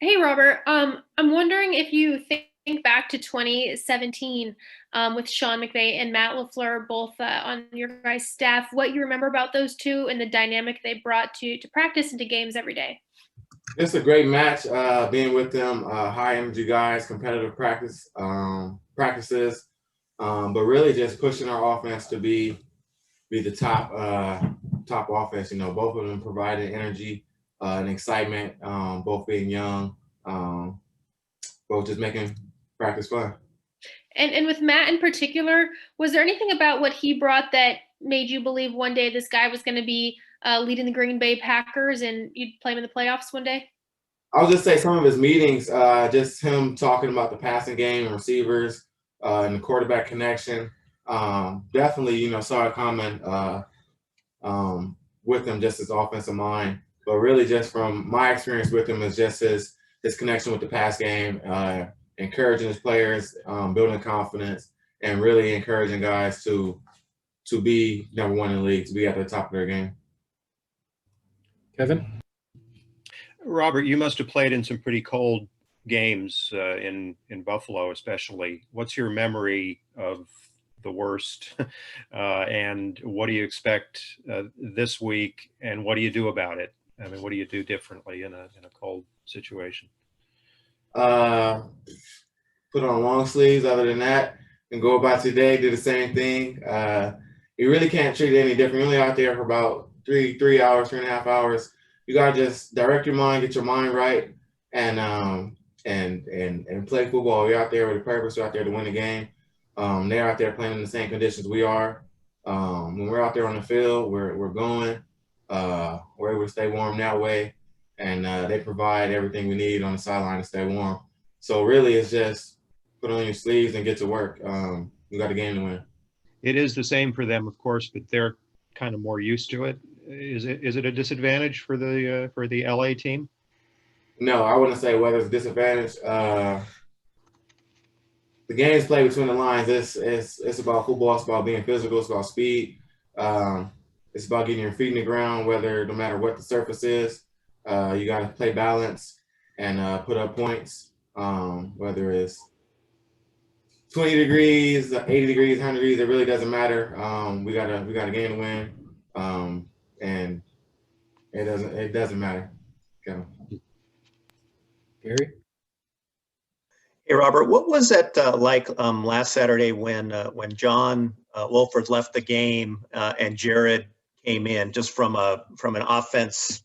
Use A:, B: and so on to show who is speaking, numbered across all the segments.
A: Hey, Robert. I'm wondering if you think back to 2017 with Sean McVay and Matt LaFleur both on your guys' staff, what you remember about those two and the dynamic they brought to practice and to games every day.
B: It's a great match. Being with them, high energy guys, competitive practices, but really just pushing our offense to be the top offense. You know, both of them providing energy and excitement. Both being young, both just making practice fun.
A: And with Matt in particular, was there anything about what he brought that made you believe one day this guy was going to be leading the Green Bay Packers and you'd play him in the playoffs one day?
B: I'll just say some of his meetings, just him talking about the passing game and receivers and the quarterback connection. Definitely, saw it coming with him, just his offensive mind. But really, just from my experience with him, is just his connection with the pass game, encouraging his players, building confidence, and really encouraging guys to be number one in the league, to be at the top of their game.
C: Kevin?
D: Robert, you must have played in some pretty cold games in Buffalo, especially. What's your memory of the worst, and what do you expect this week, and what do you do about it? I mean, what do you do differently in a cold situation?
B: Put on long sleeves. Other than that, and go about today, do the same thing. You really can't treat it any different. You're only out there for about three hours, 3.5 hours. You gotta just direct your mind, get your mind right, and play football. You're out there with a purpose. You're out there to win the game. They're out there playing in the same conditions we are. When we're out there on the field, we're going. We're able to stay warm that way, and they provide everything we need on the sideline to stay warm. So really, it's just put on your sleeves and get to work. We got a game to win.
D: It is the same for them, of course, but they're kind of more used to it. Is it a disadvantage for the LA team?
B: No, I wouldn't say whether it's a disadvantage. The game is played between the lines. It's about football. It's about being physical. It's about speed. It's about getting your feet in the ground, no matter what the surface is. You got to play balance and put up points. Whether it's 20 degrees, 80 degrees, 100 degrees, it really doesn't matter. We got a game to win, and it doesn't matter. Okay.
C: Gary?
E: Hey, Robert, what was that like last Saturday when John Wolford left the game and Jared came in? Just from an offense,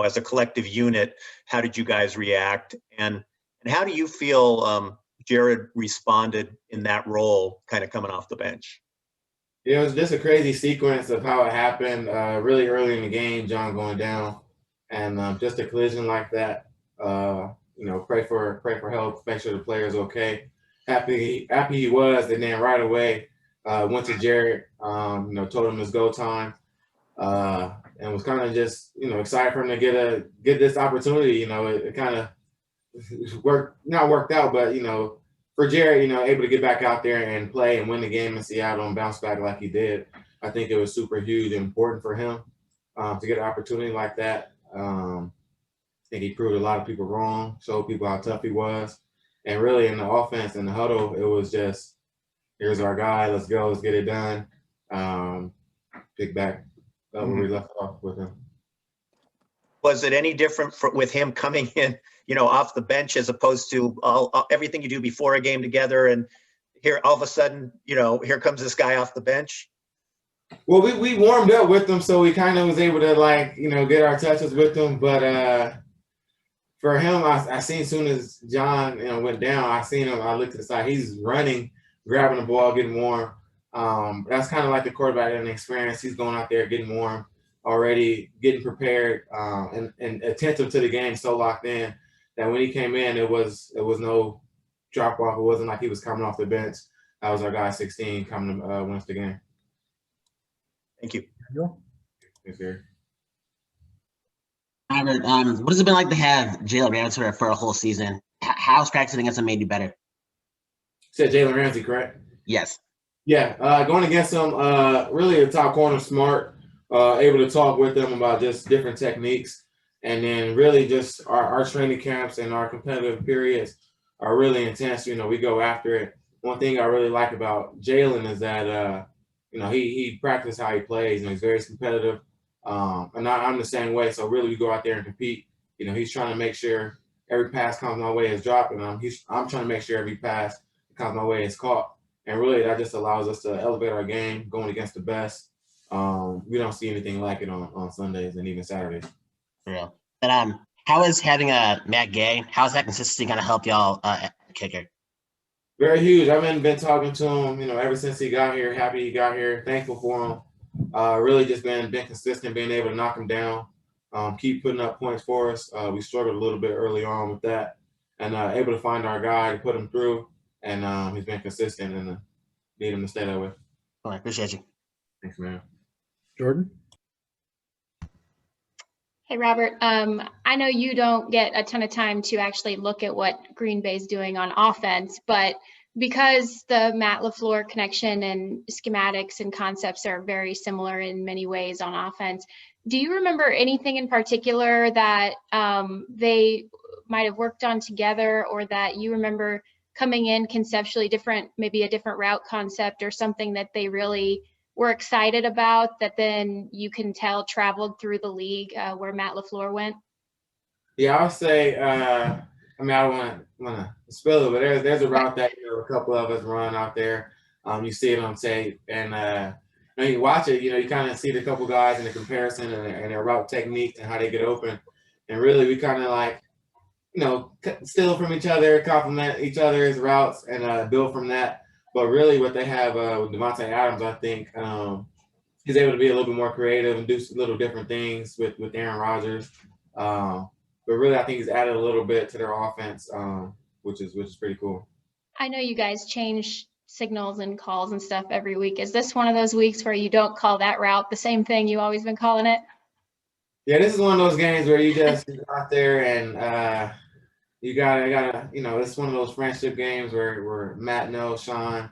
E: as a collective unit, how did you guys react? And how do you feel Jared responded in that role, kind of coming off the bench?
B: Yeah, it was just a crazy sequence of how it happened. Really early in the game, John going down, and just a collision like that. Pray for help, make sure the player's okay. Happy he was, and then right away went to Jared. Told him it's go time, and was kind of just excited for him to get this opportunity. It kind of not worked out, but for Jared, able to get back out there and play and win the game in Seattle and bounce back like he did, I think it was super huge and important for him to get an opportunity like that. I think he proved a lot of people wrong, showed people how tough he was. And really in the offense, in the huddle, it was just, here's our guy, let's go, let's get it done. Pick back where we left off with him.
E: Was it any different with him coming in, off the bench as opposed to everything you do before a game together, and here all of a sudden, here comes this guy off the bench?
B: Well, we warmed up with him, so we kind of was able to get our touches with him. But for him, I seen as soon as John went down, I seen him. I looked to the side. He's running, grabbing the ball, getting warm. That's kind of like the quarterback in the experience. He's going out there getting warm already, getting prepared, and attentive to the game, so locked in that when he came in, it was no drop off. It wasn't like he was coming off the bench. That was our guy 16 coming to win us the game.
E: Thank you.
B: Thanks, Gary.
F: Robert, what has it been like to have Jalen Ramsey for a whole season? How's practicing against him made you better?
B: You said Jalen Ramsey, correct?
F: Yes.
B: Yeah, going against him, really a top corner, smart, able to talk with them about just different techniques And then really just our training camps and our competitive periods are really intense. You know, we go after it. One thing I really like about Jalen is that, you know, he practices how he plays, and he's very competitive. And I'm the same way. So really we go out there and compete. You know, he's trying to make sure every pass comes my way is dropped, and I'm trying to make sure every pass that comes my way is caught. And really that just allows us to elevate our game going against the best. We don't see anything like it on Sundays and even Saturdays.
F: Yeah. But how is having a Matt Gay? How's that consistency gonna help y'all kicker?
B: Very huge. I've been talking to him, you know, ever since he got here. Happy he got here. Thankful for him. Really just been consistent, being able to knock him down, keep putting up points for us. We struggled a little bit early on with that, and able to find our guy, put him through, and he's been consistent, and need him to stay that way.
F: All right, appreciate you.
B: Thanks, man.
C: Jordan?
G: Hey, Robert. I know you don't get a ton of time to actually look at what Green Bay's doing on offense, but because the Matt LaFleur connection and schematics and concepts are very similar in many ways on offense, do you remember anything in particular that they might have worked on together, or that you remember coming in conceptually different, maybe a different route concept or something that they really were excited about that then you can tell traveled through the league where Matt LaFleur went?
B: Yeah, I'll say. I mean, I don't want to spill it, but there's a route that, you know, a couple of us run out there. You see it on tape, and when you watch it, you know, you kind of see the couple guys in the comparison and their route technique and how they get open, and really we kind of like, you know, steal from each other, compliment each other's routes, and build from that. But really, what they have with Devontae Adams, I think he's able to be a little bit more creative and do little different things with Aaron Rodgers. But really, I think he's added a little bit to their offense, which is pretty cool.
G: I know you guys change signals and calls and stuff every week. Is this one of those weeks where you don't call that route the same thing you always been calling it?
B: Yeah, this is one of those games where you just go out there and you gotta, you know, it's one of those friendship games where Matt knows Sean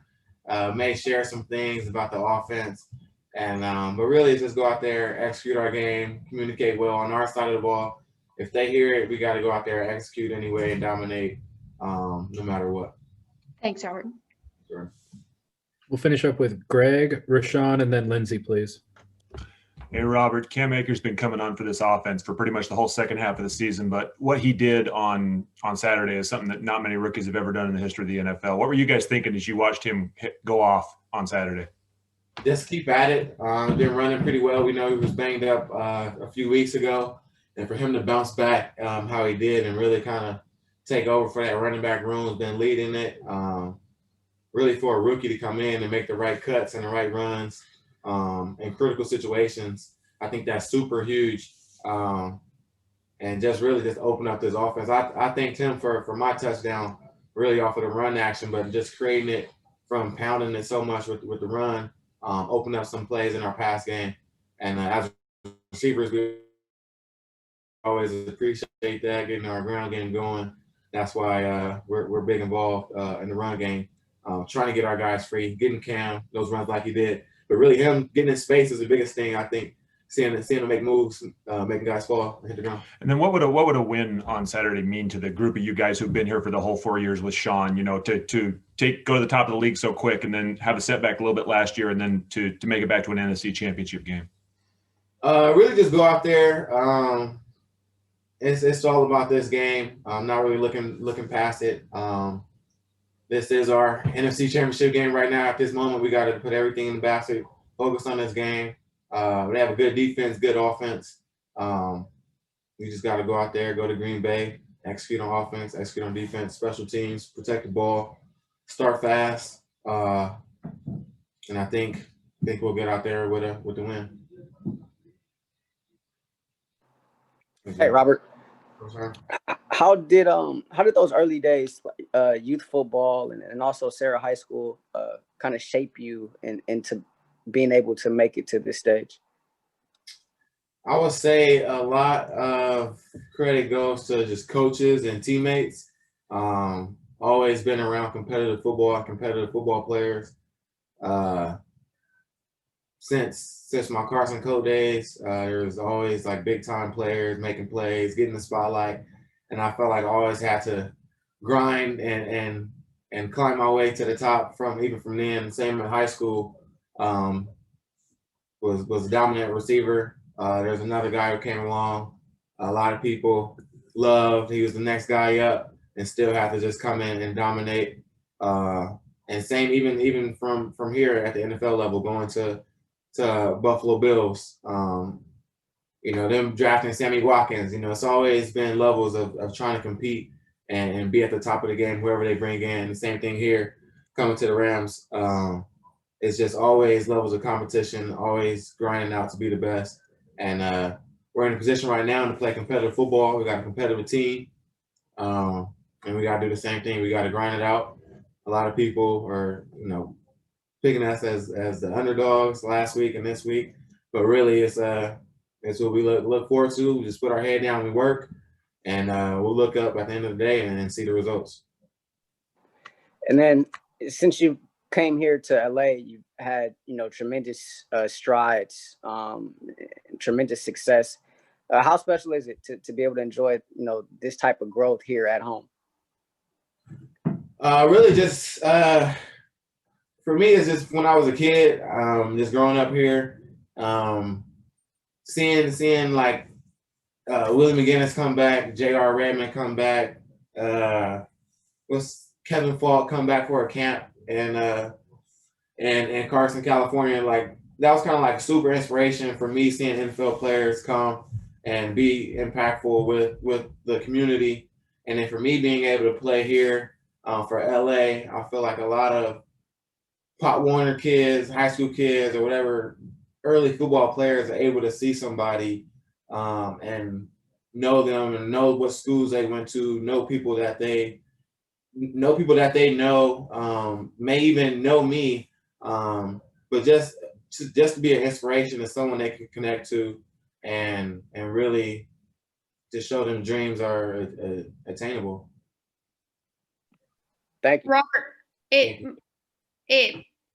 B: may share some things about the offense, and but really just go out there, execute our game, communicate well on our side of the ball. If they hear it, we got to go out there, execute anyway, and dominate, no matter what.
G: Thanks, Robert.
B: Sure.
C: We'll finish up with Greg, Rashawn, and then Lindsay, please.
H: Hey, Robert, Cam Akers been coming on for this offense for pretty much the whole second half of the season, but what he did on Saturday is something that not many rookies have ever done in the history of the NFL. What were you guys thinking as you watched him go off on Saturday?
B: Just keep at it. Been running pretty well. We know he was banged up a few weeks ago, and for him to bounce back how he did and really kind of take over for that running back room, has been leading it. Really for a rookie to come in and make the right cuts and the right runs in critical situations, I think that's super huge. And just really just open up this offense. I thanked him for my touchdown, really off of the run action, but just creating it from pounding it so much with the run, open up some plays in our pass game. And as receivers, we always appreciate that, getting our ground game going. That's why we're big involved in the run game, trying to get our guys free, getting Cam those runs like he did. But really him getting in space is the biggest thing, I think, seeing him make moves, making guys fall and hit the ground.
H: And then what would a win on Saturday mean to the group of you guys who've been here for the whole 4 years with Sean, you know, to go to the top of the league so quick and then have a setback a little bit last year and then to make it back to an NFC championship game?
B: Really just go out there. It's all about this game. I'm not really looking past it. This is our NFC Championship game right now. At this moment, we got to put everything in the basket, focus on this game. We have a good defense, good offense. We just got to go out there, go to Green Bay, execute on offense, execute on defense, special teams, protect the ball, start fast, and I think we'll get out there with the win.
I: Hey, Robert. How did those early days, youth football and also Sarah High School, kind of shape you into being able to make it to this stage?
B: I would say a lot of credit goes to just coaches and teammates. Always been around competitive football players. since my Carson Coat days. There's always like big time players making plays, getting the spotlight, and I felt like I always had to grind and climb my way to the top even from then. Same in high school. Was a dominant receiver. There's another guy who came along. A lot of people loved. He was the next guy up, and still have to just come in and dominate. And same even from here at the NFL level, going to Buffalo Bills. Them drafting Sammy Watkins. It's always been levels of trying to compete and be at the top of the game, whoever they bring in. The same thing here, coming to the Rams. It's just always levels of competition, always grinding out to be the best. And we're in a position right now to play competitive football. We got a competitive team, and we got to do the same thing. We got to grind it out. A lot of people are, picking us as the underdogs last week and this week, but really it's what we look forward to. We just put our head down and we work, and we'll look up at the end of the day and see the results.
I: And then since you came here to LA, you had, tremendous strides, tremendous success. How special is it to be able to enjoy, this type of growth here at home?
B: Really just, for me, it's just when I was a kid, just growing up here, seeing like Willie McGinnis come back, J.R. Redmond come back, Kevin Falk come back for a camp, and Carson, California. Like that was kind of like super inspiration for me, seeing NFL players come and be impactful with the community, and then for me being able to play here for LA, I feel like a lot of Pop Warner kids, high school kids, or whatever early football players are able to see somebody and know them and know what schools they went to, know people that they know, may even know me, but just to be an inspiration to someone they can connect to, and really just show them dreams are attainable.
I: Thank you,
A: Robert.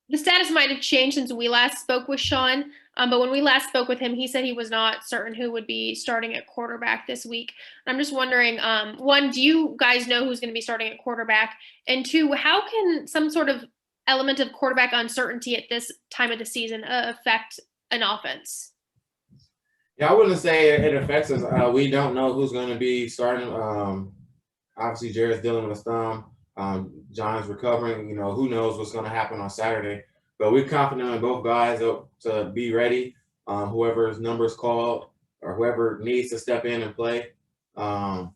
A: The status might have changed since we last spoke with Sean, but when we last spoke with him, he said he was not certain who would be starting at quarterback this week. I'm just wondering, one, do you guys know who's going to be starting at quarterback? And two, how can some sort of element of quarterback uncertainty at this time of the season affect an offense?
B: Yeah, I wouldn't say it affects us. We don't know who's going to be starting. Obviously, Jared's dealing with a thumb. John's recovering. Who knows what's going to happen on Saturday. But we're confident in both guys to be ready. Whoever's number is called or whoever needs to step in and play. For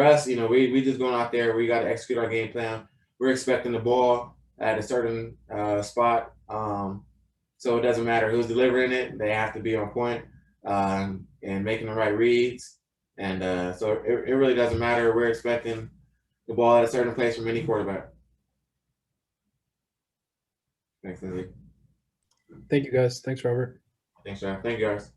B: us, we just going out there. We got to execute our game plan. We're expecting the ball at a certain spot. So it doesn't matter who's delivering it. They have to be on point and making the right reads. And so it really doesn't matter. We're expecting the ball at a certain place from any quarterback. Thanks, Lindsay.
C: Thank you, guys. Thanks, Robert.
B: Thanks, Jeff. Thank you, guys.